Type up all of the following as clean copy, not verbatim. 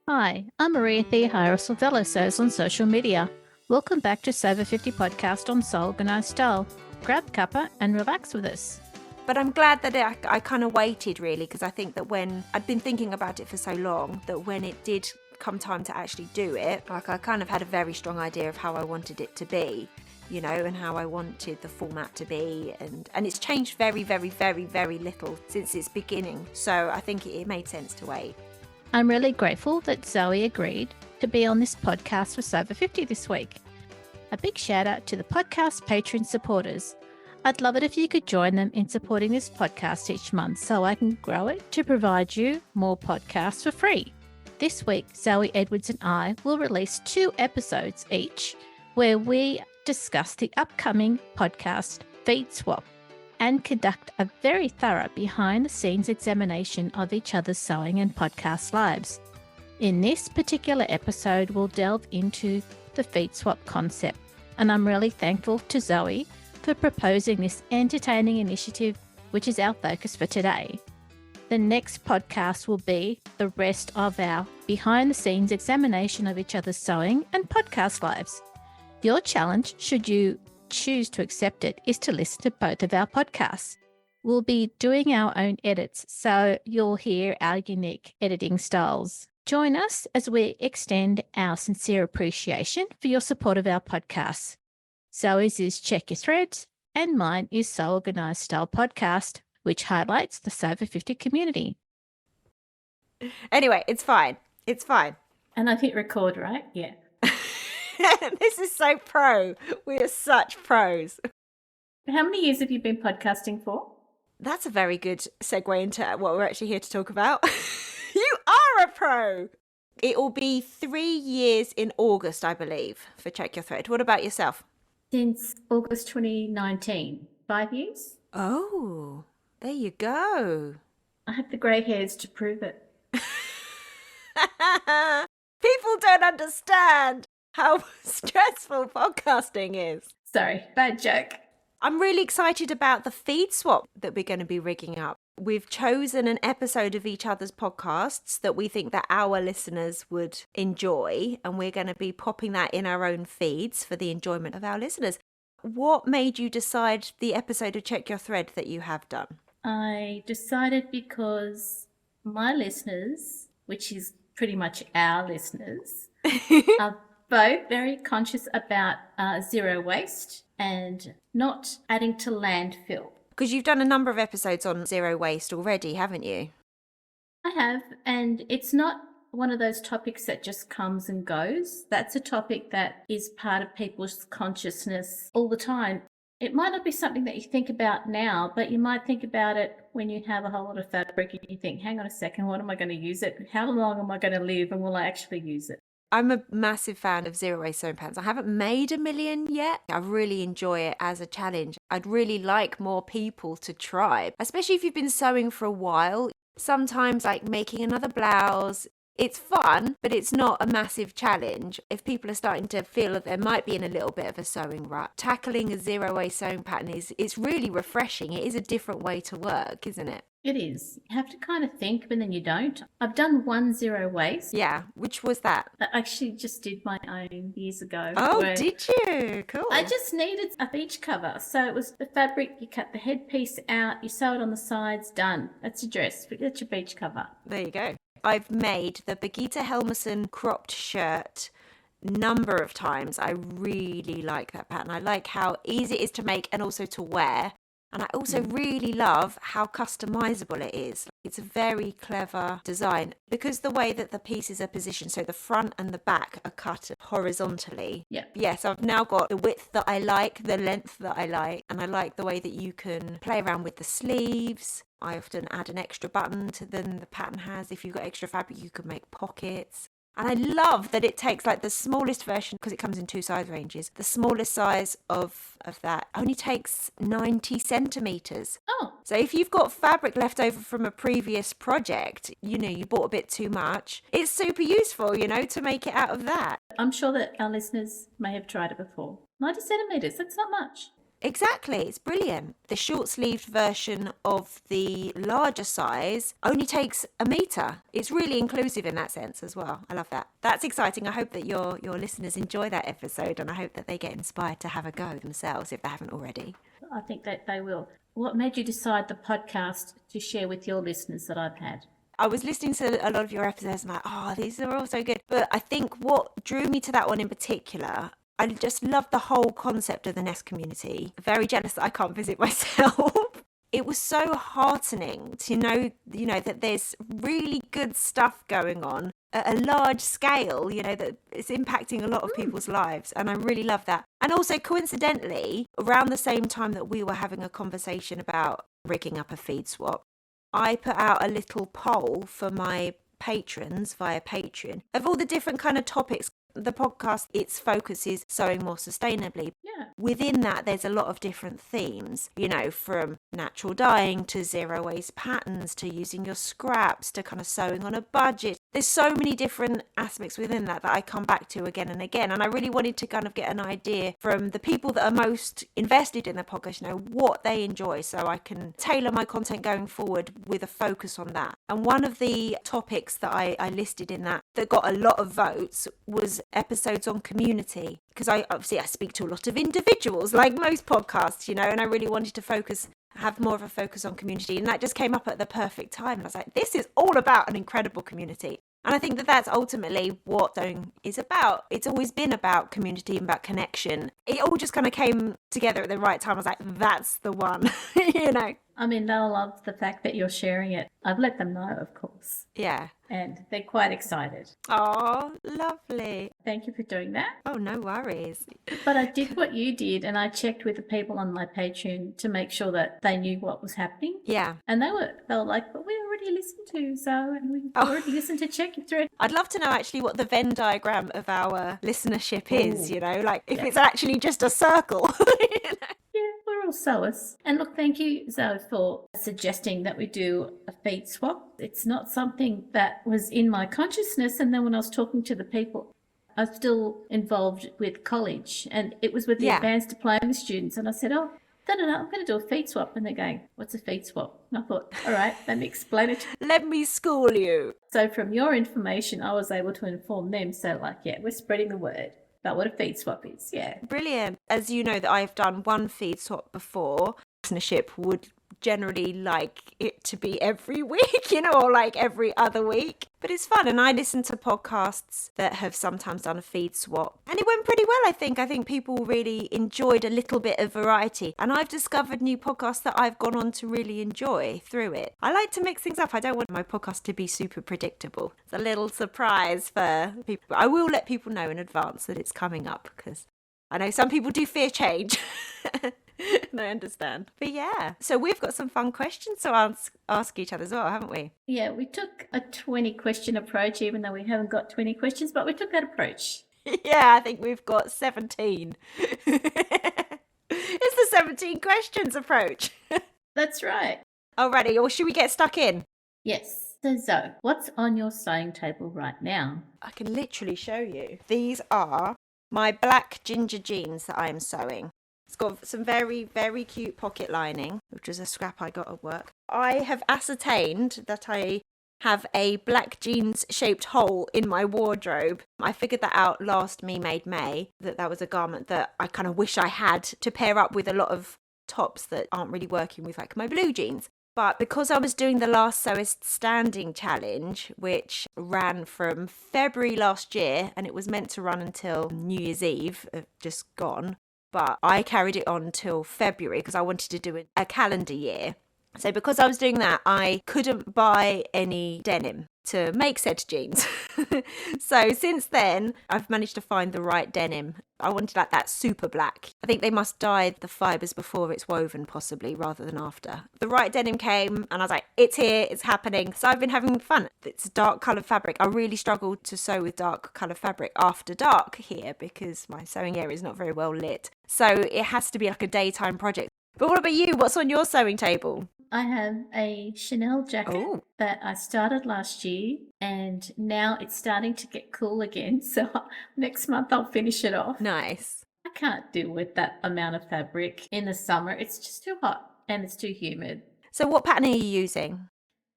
Hi, I'm Maria Theohara Silvello Sews on social media. Welcome back to Sew 50 podcast on Sew Organised Style. Grab a cuppa and relax with us. But I'm glad that I kind of waited, really, because I think that when I'd been thinking about it for so long, that when it did come time to actually do it, like I kind of had a very strong idea of how I wanted it to be, you know, and how I wanted the format to be. And it's changed very, very, very, very little since its beginning. So I think it made sense to wait. I'm really grateful that Zoe agreed to be on this podcast for Sew 50 this week. A big shout out to the podcast Patreon supporters. I'd love it if you could join them in supporting this podcast each month so I can grow it to provide you more podcasts for free. This week, Zoe Edwards and I will release 2 episodes each where we discuss the upcoming podcast Feedswap and conduct a very thorough behind-the-scenes examination of each other's sewing and podcast lives. In this particular episode, we'll delve into the Feedswap concept, and I'm really thankful to Zoe for proposing this entertaining initiative, which is our focus for today. The next podcast will be the rest of our behind-the-scenes examination of each other's sewing and podcast lives. Your challenge, should you choose to accept it, is to listen to both of our podcasts. We'll be doing our own edits, so you'll hear our unique editing styles. Join us as we extend our sincere appreciation for your support of our podcasts. Zoe's is Check Your Threads, and mine is Sew Organised Style podcast, which highlights the Sew 50 community. Anyway, it's fine. It's fine. And I've hit record, right? Yeah. This is so pro. We are such pros. How many years have you been podcasting for? That's a very good segue into what we're actually here to talk about. You are a pro. It will be 3 years in August, I believe, for Check Your Thread. What about yourself? Since August 2019. 5 years? Oh, there you go. I have the grey hairs to prove it. People don't understand how stressful podcasting is. Sorry, bad joke. I'm really excited about the feed swap that we're going to be rigging up. We've chosen an episode of each other's podcasts that we think that our listeners would enjoy, and we're going to be popping that in our own feeds for the enjoyment of our listeners. What made you decide the episode of Check Your Thread that you have done? I decided because my listeners, which is pretty much our listeners, are both very conscious about zero waste and not adding to landfill. Because you've done a number of episodes on zero waste already, haven't you? I have, and it's not one of those topics that just comes and goes. That's a topic that is part of people's consciousness all the time. It might not be something that you think about now, but you might think about it when you have a whole lot of fabric and you think, hang on a second, what am I going to use it? How long am I going to live, and will I actually use it? I'm a massive fan of zero waste sewing patterns. I haven't made a million yet. I really enjoy it as a challenge. I'd really like more people to try, especially if you've been sewing for a while. Sometimes like making another blouse, it's fun, but it's not a massive challenge. If people are starting to feel that they might be in a little bit of a sewing rut, tackling a zero waste sewing pattern it's really refreshing. It is a different way to work, isn't it? It is. You have to kind of think, but then you don't. I've done one zero waste. Yeah, which was that? I actually just did my own years ago. Oh, did you? Cool. I just needed a beach cover. So it was the fabric, you cut the headpiece out, you sew it on the sides, done. That's your dress. That's your beach cover. There you go. I've made the Birgitta Helmerson cropped shirt number of times. I really like that pattern. I like how easy it is to make and also to wear. And I also really love how customizable it is. It's a very clever design because the way that the pieces are positioned, so the front and the back are cut horizontally. Yeah. Yes, I've now got the width that I like, the length that I like, and I like the way that you can play around with the sleeves. I often add an extra button to than the pattern has. If you've got extra fabric, you can make pockets. And I love that it takes like the smallest version, because it comes in 2 size ranges. The smallest size of that only takes 90 centimetres. Oh. So if you've got fabric left over from a previous project, you know, you bought a bit too much, it's super useful, you know, to make it out of that. I'm sure that our listeners may have tried it before. 90 centimetres, that's not much. Exactly, it's brilliant. The short-sleeved version of the larger size only takes a metre. It's really inclusive in that sense as well. I love that. That's exciting. I hope that your listeners enjoy that episode, and I hope that they get inspired to have a go themselves if they haven't already. I think that they will. What made you decide the podcast to share with your listeners that I've had? I was listening to a lot of your episodes and I'm like, oh, these are all so good. But I think what drew me to that one in particular, I just love the whole concept of the nest community. Very jealous that I can't visit myself. It was so heartening to know, that there's really good stuff going on at a large scale, that it's impacting a lot of people's lives. And I really love that. And also, coincidentally, around the same time that we were having a conversation about rigging up a feed swap, I put out a little poll for my patrons via Patreon of all the different kind of topics. The podcast, its focus is sewing more sustainably. Yeah. Within that, there's a lot of different themes, from natural dyeing to zero waste patterns to using your scraps to kind of sewing on a budget. There's so many different aspects within that I come back to again and again. And I really wanted to kind of get an idea from the people that are most invested in the podcast, what they enjoy, so I can tailor my content going forward with a focus on that. And one of the topics that I listed in that got a lot of votes was episodes on community, because I speak to a lot of individuals like most podcasts, and I really wanted to have more of a focus on community, and that just came up at the perfect time. And I was like, this is all about an incredible community. And I think that that's ultimately what sewing is about. It's always been about community and about connection. It all just kind of came together at the right time. I was like, that's the one, I mean, they'll love the fact that you're sharing it. I've let them know, of course. Yeah. And they're quite excited. Oh, lovely. Thank you for doing that. Oh, no worries. But I did what you did, and I checked with the people on my Patreon to make sure that they knew what was happening. Yeah. And they were like, but we already listened to Zoe, and we already listened to Check It Through. I'd love to know actually what the Venn diagram of our listenership is, like if it's actually just a circle. Yeah, we're all sewers. And look, thank you, Zoe, for suggesting that we do a feed swap. It's not something that was in my consciousness. And then when I was talking to the people, I was still involved with college, and it was with the advanced diploma students. And I said, I'm going to do a feed swap. And they're going, what's a feed swap? And I thought, all right, let me explain it. Let me school you. So from your information, I was able to inform them. So we're spreading the word about what a feed swap is. Yeah. Brilliant. As you know, that I've done one feed swap before. Listenership would generally like it to be every week, or like every other week. But it's fun. And I listen to podcasts that have sometimes done a feed swap. And it went pretty well, I think. I think people really enjoyed a little bit of variety. And I've discovered new podcasts that I've gone on to really enjoy through it. I like to mix things up. I don't want my podcast to be super predictable. It's a little surprise for people. But I will let people know in advance that it's coming up, because I know some people do fear change. And I understand. But yeah, so we've got some fun questions to ask each other as well, haven't we? Yeah, we took a 20 question approach, even though we haven't got 20 questions, but we took that approach. Yeah, I think we've got 17. It's the 17 questions approach. That's right. Alrighty, or should we get stuck in? Yes. So Zoe, what's on your sewing table right now? I can literally show you. These are my black ginger jeans that I am sewing. It's got some very, very cute pocket lining, which is a scrap I got at work. I have ascertained that I have a black jeans shaped hole in my wardrobe. I figured that out last Me Made May, that was a garment that I kind of wish I had to pair up with a lot of tops that aren't really working with like my blue jeans. But because I was doing the Last Sewist Standing Challenge, which ran from February last year, and it was meant to run until New Year's Eve, just gone. But I carried it on till February because I wanted to do a calendar year. So because I was doing that, I couldn't buy any denim to make said jeans. So since then, I've managed to find the right denim. I wanted like that super black. I think they must dye the fibres before it's woven, possibly, rather than after. The right denim came and I was like, it's here, it's happening. So I've been having fun. It's dark coloured fabric. I really struggled to sew with dark coloured fabric after dark here because my sewing area is not very well lit. So it has to be like a daytime project. But what about you? What's on your sewing table? I have a Chanel jacket that I started last year, and now it's starting to get cool again. So next month I'll finish it off. Nice. I can't deal with that amount of fabric in the summer. It's just too hot and it's too humid. So what pattern are you using?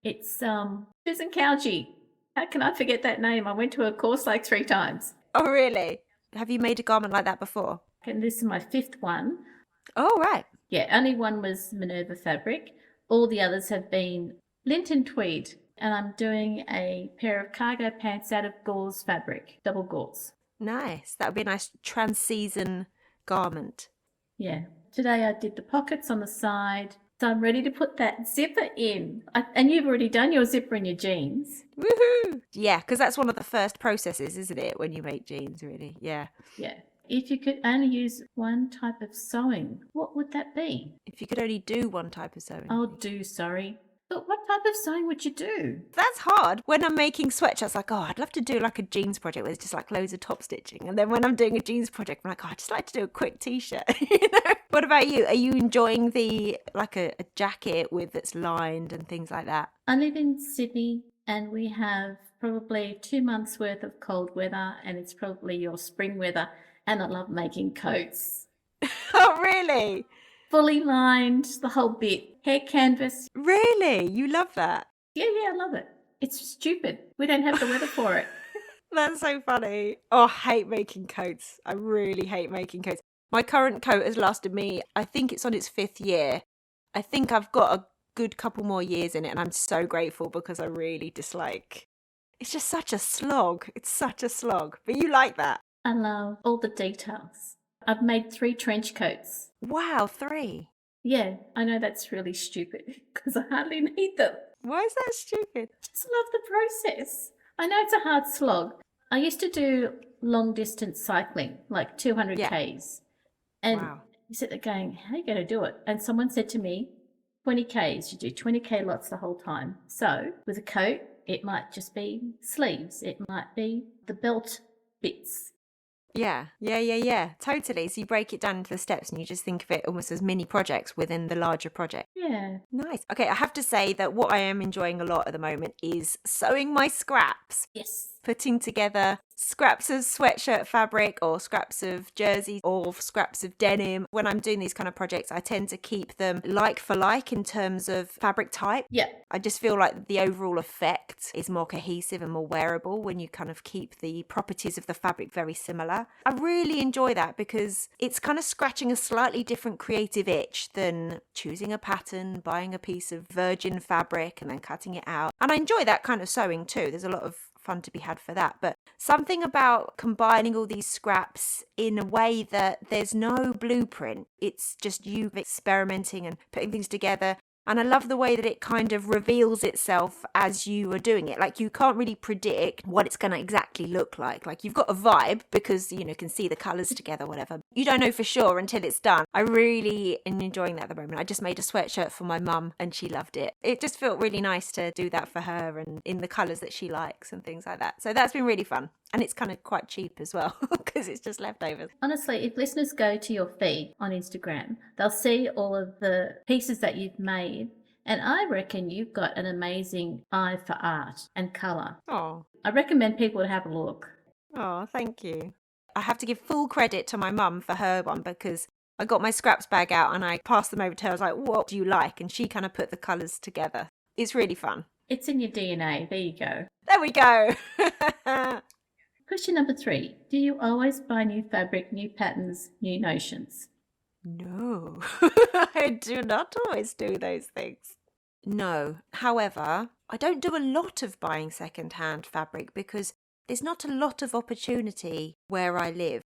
It's Susan Cowgie. How can I forget that name? I went to a course like 3 times. Oh, really? Have you made a garment like that before? And this is my 5th one. Oh, right. Yeah, only one was Minerva fabric. All the others have been lint and tweed. And I'm doing a pair of cargo pants out of gauze fabric, double gauze. Nice. That would be a nice trans-season garment. Yeah. Today I did the pockets on the side. So I'm ready to put that zipper in. And you've already done your zipper in your jeans. Woohoo! Yeah, because that's one of the first processes, isn't it, when you make jeans, really? Yeah. Yeah. If you could only use one type of sewing, what would that be? If you could only do one type of sewing. Sorry. But what type of sewing would you do? That's hard. When I'm making sweatshirts, like, oh, I'd love to do like a jeans project where it's just like loads of top stitching. And then when I'm doing a jeans project, I'm like, oh, I'd just like to do a quick t-shirt. What about you? Are you enjoying the like a jacket with that's lined and things like that? I live in Sydney and we have probably 2 months worth of cold weather and it's probably your spring weather. And I love making coats. Oh, really? Fully lined, the whole bit. Hair canvas. Really? You love that? Yeah, I love it. It's stupid. We don't have the weather for it. That's so funny. Oh, I hate making coats. I really hate making coats. My current coat has lasted me, I think it's on its 5th year. I think I've got a good couple more years in it and I'm so grateful because I really dislike. It's just such a slog. It's such a slog. But you like that? I love all the details. I've made 3 trench coats. Wow, 3. Yeah, I know that's really stupid because I hardly need them. Why is that stupid? Just love the process. I know it's a hard slog. I used to do long distance cycling, like 200 Ks. And you sit there going, how are you going to do it? And someone said to me, 20 Ks, you do 20 K lots the whole time. So with a coat, it might just be sleeves. It might be the belt bits. Yeah. Totally. So you break it down into the steps and you just think of it almost as mini projects within the larger project. Yeah. Nice. Okay, I have to say that what I am enjoying a lot at the moment is sewing my scraps. Yes. Putting together scraps of sweatshirt fabric or scraps of jersey or scraps of denim. When I'm doing these kind of projects, I tend to keep them like for like in terms of fabric type. Yeah. I just feel like the overall effect is more cohesive and more wearable when you kind of keep the properties of the fabric very similar. I really enjoy that because it's kind of scratching a slightly different creative itch than choosing a pattern, buying a piece of virgin fabric and then cutting it out. And I enjoy that kind of sewing too. There's a lot of fun to be had for that, but something about combining all these scraps in a way that there's no blueprint. It's just you experimenting and putting things together. And I love the way that it kind of reveals itself as you are doing it. Like you can't really predict what it's going to exactly look like. Like you've got a vibe because, you know, can see the colours together, whatever. You don't know for sure until it's done. I really am enjoying that at the moment. I just made a sweatshirt for my mum and she loved it. It just felt really nice to do that for her and in the colours that she likes and things like that. So that's been really fun. And it's kind of quite cheap as well because it's just leftovers. Honestly, if listeners go to your feed on Instagram, they'll see all of the pieces that you've made. And I reckon you've got an amazing eye for art and colour. Oh. I recommend people to have a look. Oh, thank you. I have to give full credit to my mum for her one because I got my scraps bag out and I passed them over to her. I was like, what do you like? And she kind of put the colours together. It's really fun. It's in your DNA. There you go. There we go. Question number 3. Do you always buy new fabric, new patterns, new notions? No, I do not always do those things. No. However, I don't do a lot of buying second-hand fabric because there's not a lot of opportunity where I live.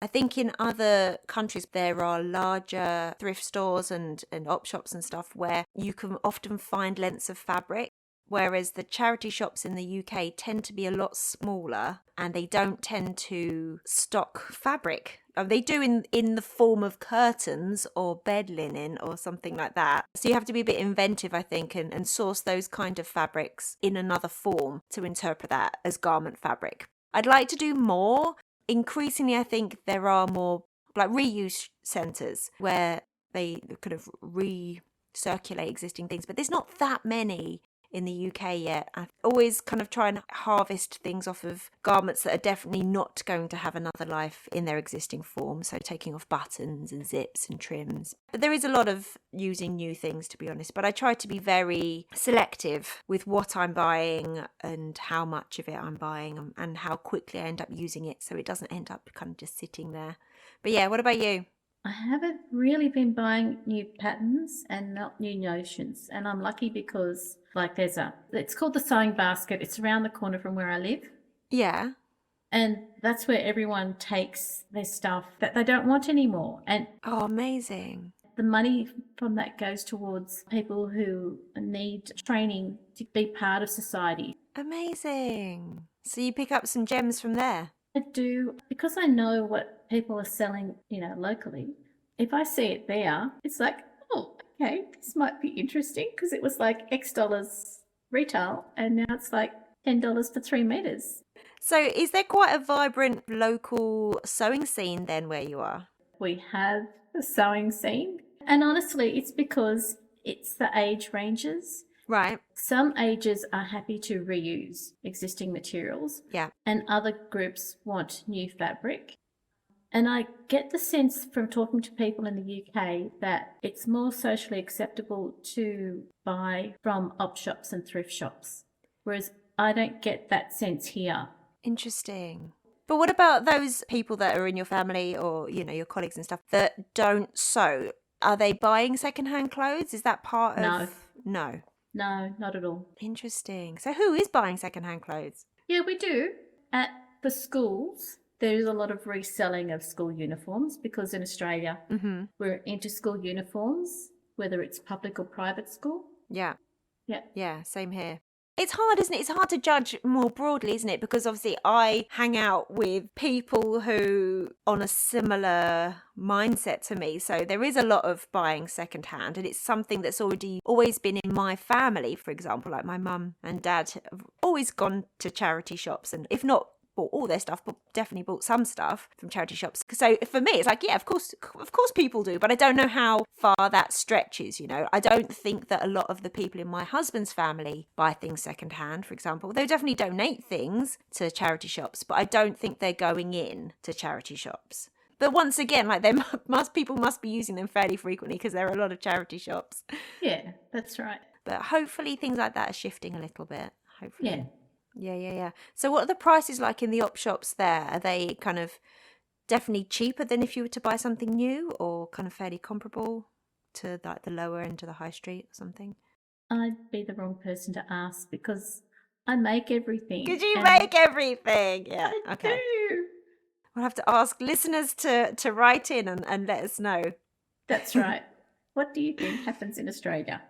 I think in other countries there are larger thrift stores and op shops and stuff where you can often find lengths of fabric. Whereas the charity shops in the UK tend to be a lot smaller and they don't tend to stock fabric. They do in the form of curtains or bed linen or something like that. So you have to be a bit inventive, I think, and source those kind of fabrics in another form to interpret that as garment fabric. I'd like to do more. Increasingly, I think there are more like reuse centres where they kind of recirculate existing things, but there's not that many in the UK yet. I always kind of try and harvest things off of garments that are definitely not going to have another life in their existing form. So taking off buttons and zips and trims. But there is a lot of using new things, to be honest. But I try to be very selective with what I'm buying and how much of it I'm buying and how quickly I end up using it, so it doesn't end up kind of just sitting there. But yeah, what about you? I haven't really been buying new patterns and not new notions. And I'm lucky because it's called the Sewing Basket. It's around the corner from where I live. Yeah. And that's where everyone takes their stuff that they don't want anymore. And Oh, amazing. the money from that goes towards people who need training to be part of society. Amazing. So you pick up some gems from there? I do, because I know what people are selling, locally. If I see it there, it's like, oh, okay, this might be interesting, because it was like X dollars retail and now it's like $10 for 3 meters. So is there quite a vibrant local sewing scene then where you are? We have a sewing scene, and honestly, it's because it's the age ranges. Right. Some ages are happy to reuse existing materials. Yeah. And other groups want new fabric. And I get the sense from talking to people in the UK that it's more socially acceptable to buy from op shops and thrift shops, whereas I don't get that sense here. Interesting. But what about those people that are in your family or, your colleagues and stuff that don't sew? Are they buying secondhand clothes? Is that part of... No. No, not at all. Interesting. So who is buying secondhand clothes? Yeah, we do. For schools, there is a lot of reselling of school uniforms because in Australia, we're into school uniforms, whether it's public or private school. Yeah. Yeah. Yeah, same here. It's hard, isn't it? It's hard to judge more broadly, isn't it? Because obviously I hang out with people who on a similar mindset to me. So there is a lot of buying secondhand, and it's something that's always been in my family. For example, like my mum and dad have always gone to charity shops, and if not bought all their stuff, but definitely bought some stuff from charity shops. So for me, it's like, yeah, of course people do, but I don't know how far that stretches, I don't think that a lot of the people in my husband's family buy things secondhand, for example. They definitely donate things to charity shops, but I don't think they're going in to charity shops. But once again, like people must be using them fairly frequently because there are a lot of charity shops. Yeah, that's right. But hopefully things like that are shifting a little bit. Hopefully. Yeah. Yeah. So what are the prices like in the op shops there? Are they kind of definitely cheaper than if you were to buy something new, or kind of fairly comparable to like the lower end of the high street or something? I'd be the wrong person to ask because I make everything. Could you make everything? Yeah. I do. We'll have to ask listeners to write in and let us know. That's right. What do you think happens in Australia?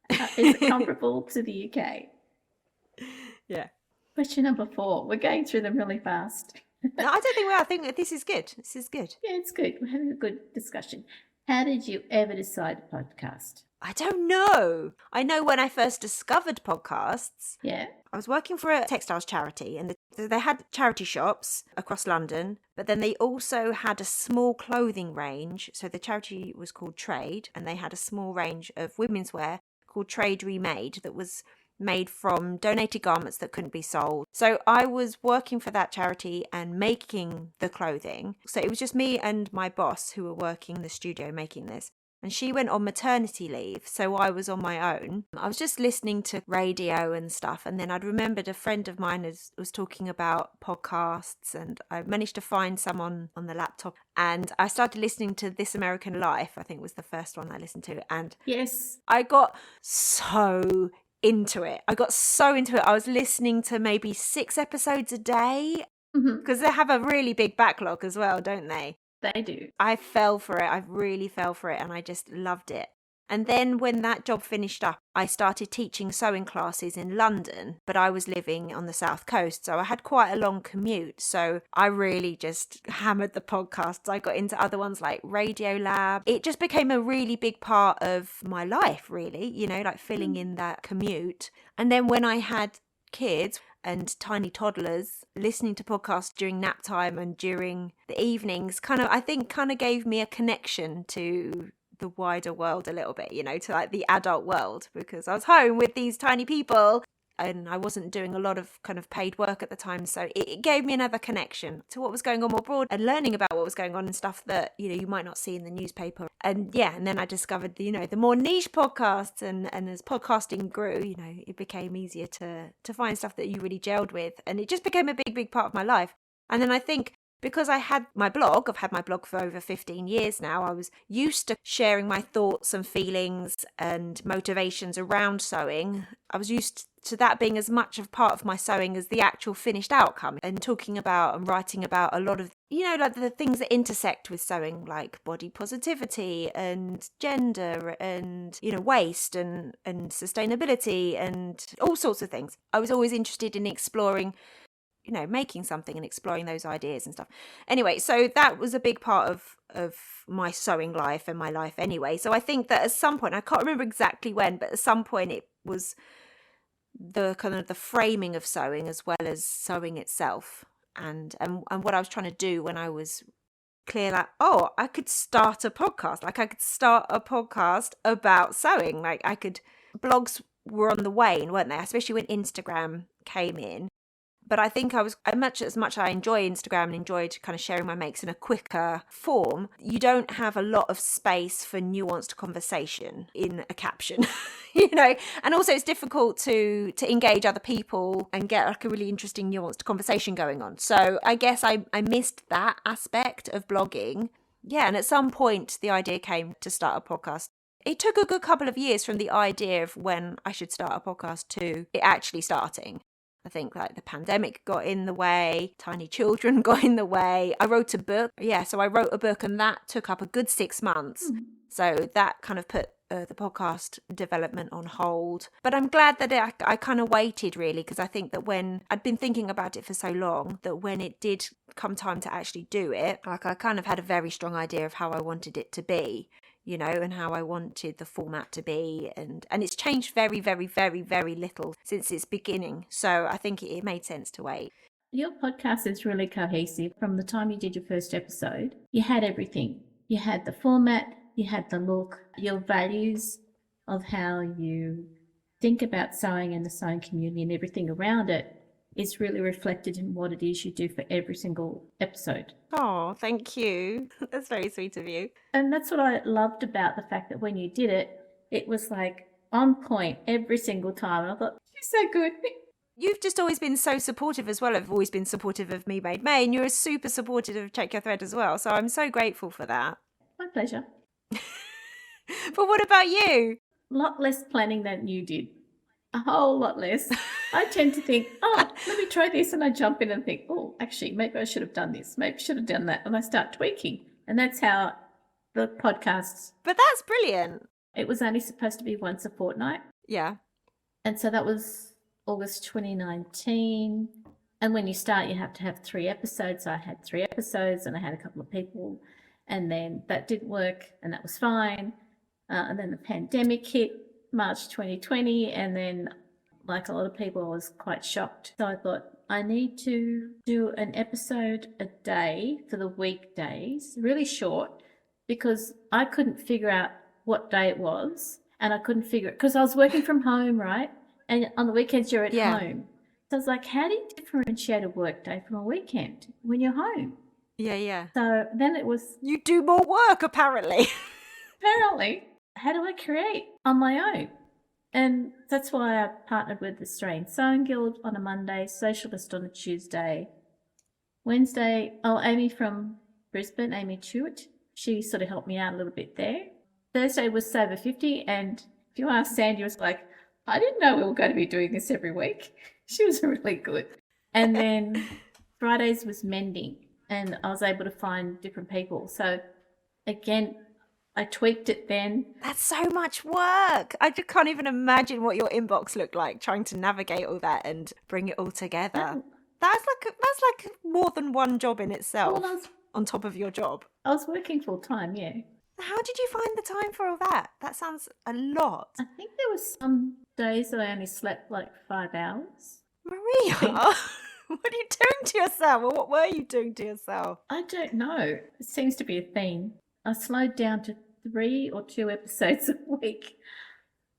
Is it comparable to the UK? Yeah. Question number 4. We're going through them really fast. No, I don't think we are. I think this is good. This is good. Yeah, it's good. We're having a good discussion. How did you ever decide a podcast? I don't know. I know when I first discovered podcasts. Yeah. I was working for a textiles charity, and they had charity shops across London, but then they also had a small clothing range. So the charity was called Trade, and they had a small range of women's wear called Trade Remade that was made from donated garments that couldn't be sold. So I was working for that charity and making the clothing. So it was just me and my boss who were working in the studio making this. And she went on maternity leave, so I was on my own. I was just listening to radio and stuff, and then I'd remembered a friend of mine was talking about podcasts, and I managed to find some on the laptop, and I started listening to This American Life. I think was the first one I listened to, and yes, I got so into it. I was listening to maybe 6 episodes a day, because they have a really big backlog as well, don't they? They do. I fell for it. I really fell for it, and I just loved it. And then when that job finished up, I started teaching sewing classes in London, but I was living on the south coast, so I had quite a long commute. So I really just hammered the podcasts. I got into other ones like Radio Lab. It just became a really big part of my life, really, like filling in that commute. And then when I had kids and tiny toddlers, listening to podcasts during nap time and during the evenings kind of gave me a connection to the wider world a little bit, to like the adult world, because I was home with these tiny people and I wasn't doing a lot of kind of paid work at the time. So it gave me another connection to what was going on more broad and learning about what was going on and stuff that, you might not see in the newspaper. And and then I discovered, the more niche podcasts and as podcasting grew, it became easier to find stuff that you really gelled with. And it just became a big, big part of my life. And then I think because I had my blog, I've had my blog for over 15 years now, I was used to sharing my thoughts and feelings and motivations around sewing. I was used to that being as much of part of my sewing as the actual finished outcome, and talking about and writing about a lot of, like the things that intersect with sewing, like body positivity and gender and, waste and sustainability and all sorts of things. I was always interested in exploring, making something and exploring those ideas and stuff. Anyway, so that was a big part of my sewing life and my life anyway. So I think that at some point, I can't remember exactly when, but at some point it was the kind of the framing of sewing as well as sewing itself. And what I was trying to do when I was clear, like, oh, I could start a podcast. Like I could start a podcast about sewing. Like blogs were on the wane, weren't they? Especially when Instagram came in. But I think I was, as much I enjoy Instagram and enjoyed kind of sharing my makes in a quicker form, you don't have a lot of space for nuanced conversation in a caption, and also it's difficult to engage other people and get like a really interesting nuanced conversation going on. So I guess I missed that aspect of blogging. Yeah, and at some point the idea came to start a podcast. It took a good couple of years from the idea of when I should start a podcast to it actually starting. I think like the pandemic got in the way, tiny children got in the way. I wrote a book. So I wrote a book and that took up a good 6 months. So that kind of put the podcast development on hold. But I'm glad that I kind of waited really, because I think that when I'd been thinking about it for so long, that when it did come time to actually do it, like I kind of had a very strong idea of how I wanted it to be. And how I wanted the format to be. And it's changed very, very, very, very little since its beginning. So I think it made sense to wait. Your podcast is really cohesive. From the time you did your first episode, you had everything. You had the format, you had the look, your values of how you think about sewing and the sewing community and everything around it is really reflected in what it is you do for every single episode. Oh, thank you. That's very sweet of you. And that's what I loved about the fact that when you did it, it was like on point every single time. And I thought, you're so good. You've just always been so supportive as well. I've always been supportive of Me Made May, and you're super supportive of Check Your Thread as well. So I'm so grateful for that. My pleasure. But what about you? A lot less planning than you did. A whole lot less. I tend to think, oh, let me try this. And I jump in and think, oh, actually, maybe I should have done this. Maybe I should have done that. And I start tweaking. And that's how the podcasts. But that's brilliant. It was only supposed to be once a fortnight. Yeah. And so that was August 2019. And when you start, you have to have 3 episodes. So I had 3 episodes and I had a couple of people. And then that didn't work and that was fine. And then the pandemic hit. March 2020, and then like a lot of people I was quite shocked. So I thought I need to do an episode a day for the weekdays, really short, because I couldn't figure out what day it was, and I couldn't figure it because I was working from home, right? And on the weekends you're at home. So I was like, how do you differentiate a work day from a weekend when you're home? Yeah. So then it was, you do more work apparently. Apparently. How do I create on my own? And that's why I partnered with the Australian Sewing Guild on a Monday, Socialist on a Tuesday. Wednesday, Amy from Brisbane, Amy Chewett, she sort of helped me out a little bit there. Thursday was Sew Over 50, and if you ask Sandy, was like, I didn't know we were going to be doing this every week. She was really good. And then Fridays was mending, and I was able to find different people. So again, I tweaked it then. That's so much work. I just can't even imagine what your inbox looked like trying to navigate all that and bring it all together. That's like more than one job in itself on top of your job. I was working full time, yeah. How did you find the time for all that? That sounds a lot. I think there was some days that I only slept like 5 hours. Maria, what are you doing to yourself? Or what were you doing to yourself? I don't know. It seems to be a theme. I slowed down to 3 or 2 episodes a week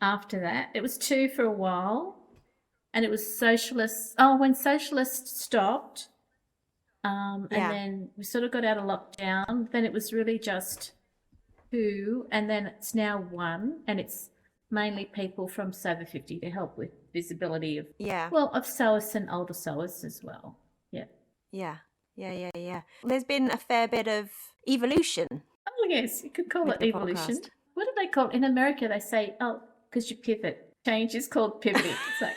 after that. It was 2 for a while, and it was socialists. Oh, when socialists stopped, and then we sort of got out of lockdown, then it was really just 2, and then it's now 1, and it's mainly people from Sober 50 to help with visibility of of sewers and older sewers as well. Yeah. There's been a fair bit of evolution. Oh yes, you could call it evolution. Podcast. What do they call it? In America they say, because you pivot. Change is called pivoting. It's like,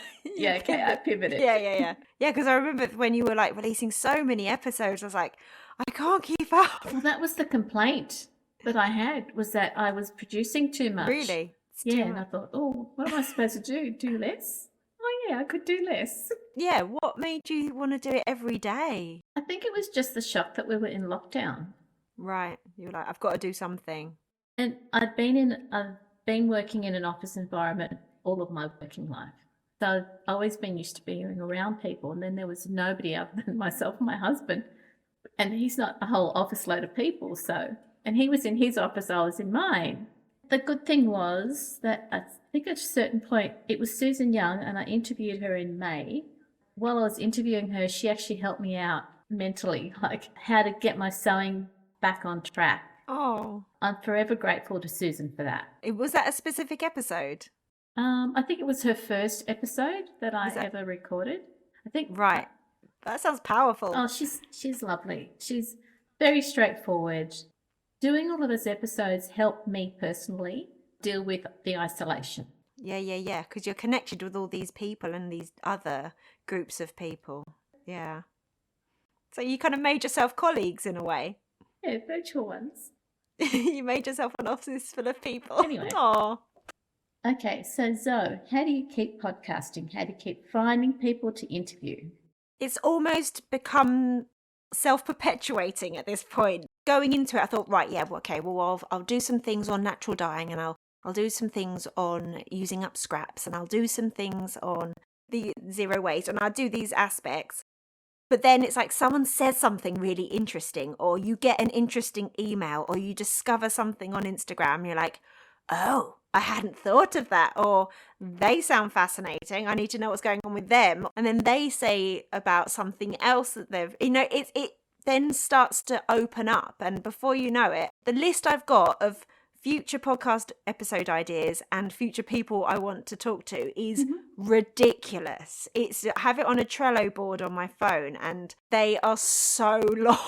okay, I pivoted. Yeah, because I remember when you were like releasing so many episodes, I was like, I can't keep up. Well, that was the complaint that I had, was that I was producing too much. Really? And I thought, what am I supposed to do? Do less? Oh yeah, I could do less. Yeah, what made you want to do it every day? I think it was just the shock that we were in lockdown. Right. You were like, I've got to do something. And I've been working in an office environment all of my working life. So I've always been used to being around people, and then there was nobody other than myself and my husband. And he's not a whole office load of people, and he was in his office, I was in mine. The good thing was that I think at a certain point, it was Susan Young, and I interviewed her in May. While I was interviewing her, she actually helped me out mentally, like how to get my sewing back on track. Oh. I'm forever grateful to Susan for that. Was that a specific episode? I think it was her first episode that I ever recorded. I think. Right. That sounds powerful. Oh, she's lovely. She's very straightforward. Doing all of those episodes helped me personally deal with the isolation. Yeah. Because you're connected with all these people and these other groups of people. Yeah. So you kind of made yourself colleagues in a way. Yeah, virtual ones. You made yourself an office full of people. Anyway. Aww. Okay, so Zoe, how do you keep podcasting? How do you keep finding people to interview? It's almost become self-perpetuating at this point. Going into it, I thought, right, I'll do some things on natural dyeing, and I'll do some things on using up scraps, and I'll do some things on the zero waste, and I'll do these aspects. But then it's like someone says something really interesting, or you get an interesting email, or you discover something on Instagram, you're like, oh, I hadn't thought of that, or they sound fascinating, I need to know what's going on with them. And then they say about something else that it then starts to open up. And before you know it, the list I've got of future podcast episode ideas and future people I want to talk to is ridiculous. I have it on a Trello board on my phone, and they are so long.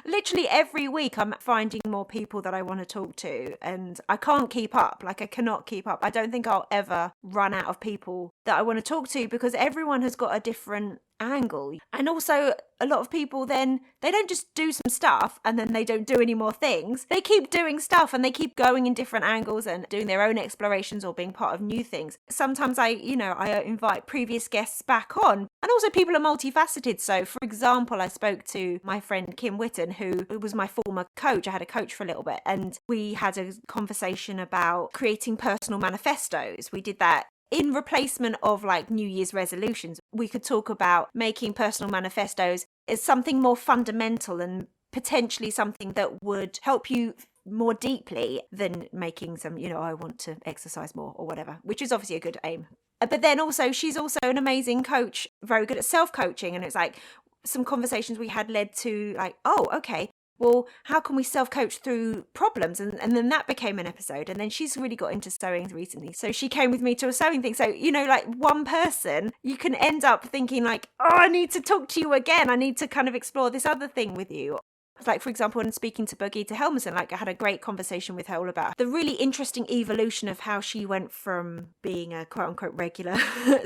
Literally every week I'm finding more people that I want to talk to, and I can't keep up. Like, I cannot keep up. I don't think I'll ever run out of people that I want to talk to, because everyone has got a different angle. And also a lot of people, then they don't just do some stuff and then they don't do any more things. They keep doing stuff and they keep going in different angles and doing their own explorations or being part of new things. Sometimes I invite previous guests back on, and also people are multifaceted. So for example, I spoke to my friend Kim Witten, who was my former coach. I had a coach for a little bit, and we had a conversation about creating personal manifestos. We did that in replacement of like New Year's resolutions. We could talk about making personal manifestos as something more fundamental and potentially something that would help you more deeply than making some, I want to exercise more or whatever, which is obviously a good aim. But then also, she's also an amazing coach, very good at self-coaching. And it's like some conversations we had led to like, oh, okay, well, how can we self-coach through problems? And then that became an episode. And then she's really got into sewing recently. So she came with me to a sewing thing. So, like one person, you can end up thinking like, oh, I need to talk to you again. I need to kind of explore this other thing with you. Like, for example, when speaking to Birgitta Helmerson, like I had a great conversation with her all about the really interesting evolution of how she went from being a quote unquote regular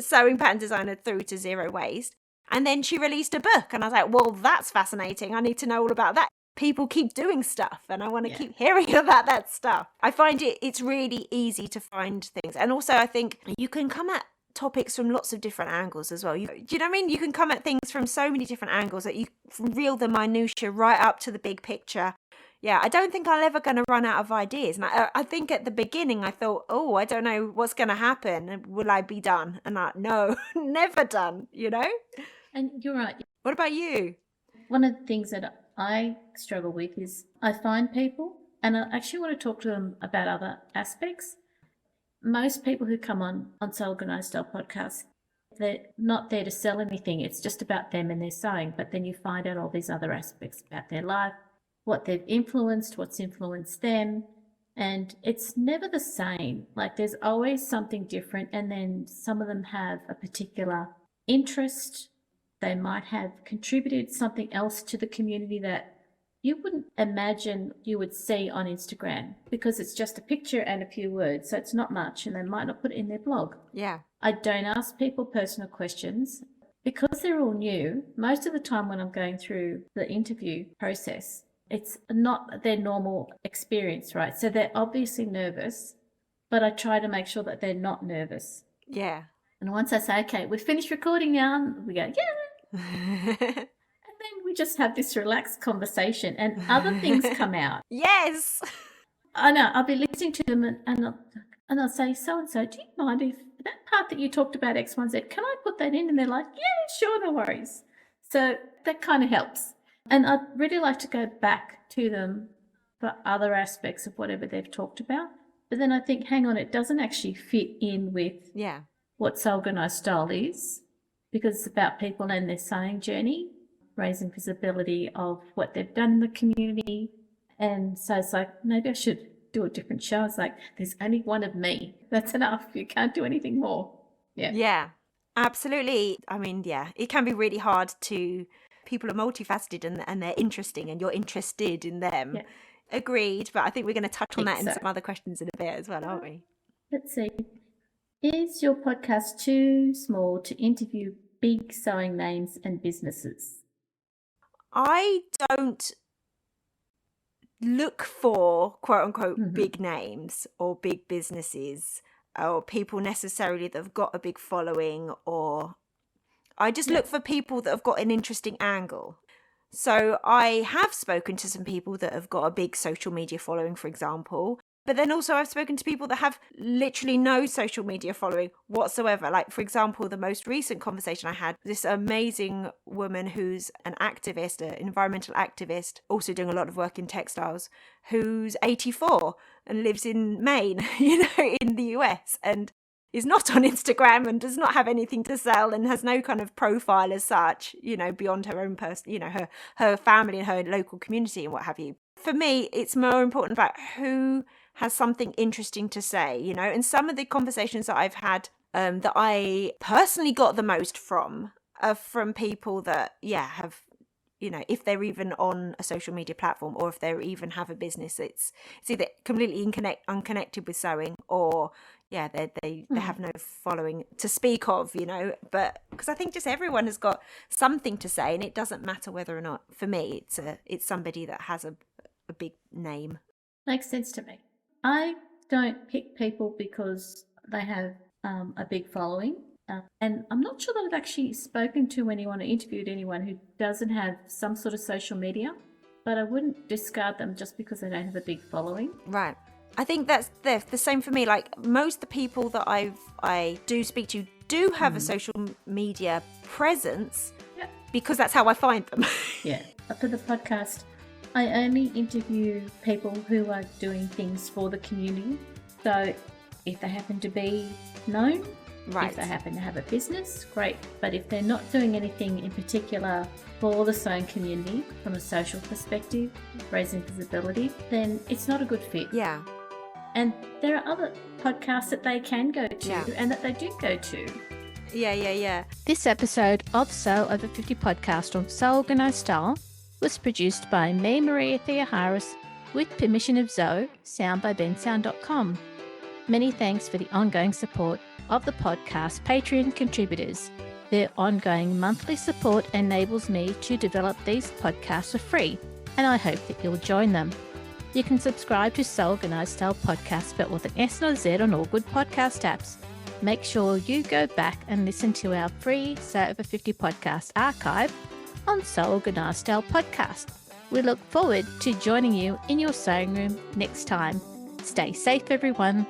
sewing pattern designer through to zero waste. And then she released a book. And I was like, well, that's fascinating. I need to know all about that. People keep doing stuff and I want to keep hearing about that stuff. I find it's really easy to find things. And also I think you can come at topics from lots of different angles as well. Do you know what I mean? You can come at things from so many different angles that you reel the minutiae right up to the big picture. Yeah, I don't think I'm ever going to run out of ideas. And I think at the beginning I thought, oh, I don't know what's going to happen. Will I be done? And no, never done, And you're right. What about you? One of the things that I struggle with is I find people And I actually want to talk to them about other aspects. Most people who come on Sew Organised Style podcasts, they're not there to sell anything. It's just about them and their sewing. But then you find out all these other aspects about their life, what they've influenced, what's influenced them. And it's never the same. Like there's always something different. And then some of them have a particular interest. They might have contributed something else to the community that you wouldn't imagine you would see on Instagram, because it's just a picture and a few words. So it's not much, and they might not put it in their blog. Yeah. I don't ask people personal questions because they're all new. Most of the time when I'm going through the interview process, it's not their normal experience, right? So they're obviously nervous, but I try to make sure that they're not nervous. Yeah. And once I say, okay, we've finished recording now, we go, yeah. And then we just have this relaxed conversation and other things come out. Yes. I know. I'll be listening to them and I'll say, so-and-so, do you mind if that part that you talked about X, Y, Z, can I put that in? And they're like, yeah, sure, no worries. So that kind of helps. And I'd really like to go back to them for other aspects of whatever they've talked about. But then I think, hang on, it doesn't actually fit in with what Sew Organised Style is, because it's about people and their sewing journey, raising visibility of what they've done in the community. And so it's like, maybe I should do a different show. It's like, there's only one of me. That's enough. You can't do anything more. Yeah. Yeah, absolutely. I mean, yeah, it can be really hard to, people are multifaceted and they're interesting and you're interested in them. Yeah. Agreed. But I think we're going to touch on that in some other questions in a bit as well, aren't we? Let's see. Is your podcast too small to interview big sewing names and businesses? I don't look for quote unquote big names or big businesses or people necessarily that have got a big following, or I just look for people that have got an interesting angle. So I have spoken to some people that have got a big social media following, for example, but then also I've spoken to people that have literally no social media following whatsoever. Like, for example, the most recent conversation I had, this amazing woman who's an activist, an environmental activist, also doing a lot of work in textiles, who's 84 and lives in Maine, in the US, and is not on Instagram and does not have anything to sell and has no kind of profile as such, beyond her own person, her family and her local community and what have you. For me, it's more important about who has something interesting to say, and some of the conversations that I've had that I personally got the most from are from people that, have, if they're even on a social media platform or if they even have a business, it's either completely unconnected with sewing or, they have no following to speak of, but because I think just everyone has got something to say, and it doesn't matter whether or not, for me, it's somebody that has a big name. Makes sense to me. I don't pick people because they have a big following. And I'm not sure that I've actually spoken to anyone or interviewed anyone who doesn't have some sort of social media, but I wouldn't discard them just because they don't have a big following. Right. I think that's the same for me. Like, most of the people that I do speak to do have a social media presence because that's how I find them. Yeah. For the podcast, I only interview people who are doing things for the community. So if they happen to be known, if they happen to have a business, great. But if they're not doing anything in particular for the sewing community from a social perspective, raising visibility, then it's not a good fit. Yeah. And there are other podcasts that they can go to and that they do go to. Yeah. This episode of Sew Over 50 podcast on Sew Organised Style was produced by me, Maria Theoharis, with permission of Zoe, sound by bensound.com. Many thanks for the ongoing support of the podcast Patreon contributors. Their ongoing monthly support enables me to develop these podcasts for free, and I hope that you'll join them. You can subscribe to Sew Organised Style podcast spelled with an S and a Z on all good podcast apps. Make sure you go back and listen to our free Sew Over 50 podcast archive on Sew Organised Style podcast. We look forward to joining you in your sewing room next time. Stay safe, everyone.